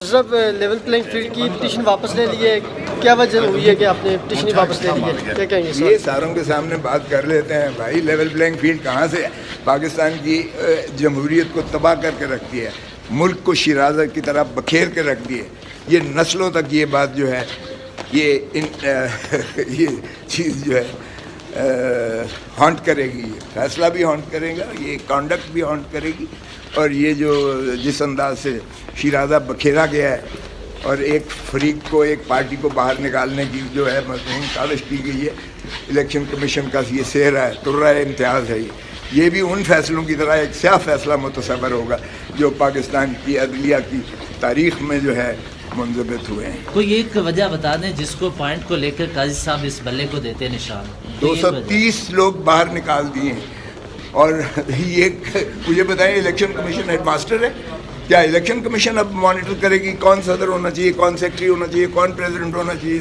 صاحب level playing field کی petition واپس لے لی ہے، کیا وجہ ہوئی ہے کہ آپ نے پٹیشن واپس لے لی ہے؟ کیا کہیں گے یہ سر؟ ساروں کے سامنے بات کر لیتے ہیں بھائی، لیول پلینگ فیلڈ کہاں سے پاکستان کی جمہوریت کو تباہ کر کے رکھ دی ہے، ملک کو شیرازہ کی طرح بکھیر کے رکھ دی ہے، یہ نسلوں تک یہ بات جو ہے یہ چیز جو ہے ہانٹ کرے گی، یہ فیصلہ بھی ہانٹ کرے گا، یہ کانڈکٹ بھی ہانٹ کرے گی، اور یہ جو جس انداز سے شیرازہ بکھیرا گیا ہے اور ایک فریق کو، ایک پارٹی کو باہر نکالنے کی جو ہے مضمون سازش کی گئی ہے، الیکشن کمیشن کا یہ سہرا ہے، ترہ امتیاز ہے، یہ بھی ان فیصلوں کی طرح ایک سیاہ فیصلہ متصور ہوگا جو پاکستان کی عدلیہ کی تاریخ میں جو ہے منضبط ہوئے ہیں۔ کوئی ایک وجہ بتا دیں جس کو پوائنٹ کو لے کر قاضی صاحب اس بلے کو دیتے نشان؟ 230 لوگ باہر نکال دیے ہیں، اور یہ مجھے بتائیں الیکشن کمیشن ہیڈ ماسٹر ہے کیا؟ الیکشن کمیشن اب مانیٹر کرے گی کون صدر ہونا چاہیے، کون سیکرٹری ہونا چاہیے، کون پریزیڈنٹ ہونا چاہیے؟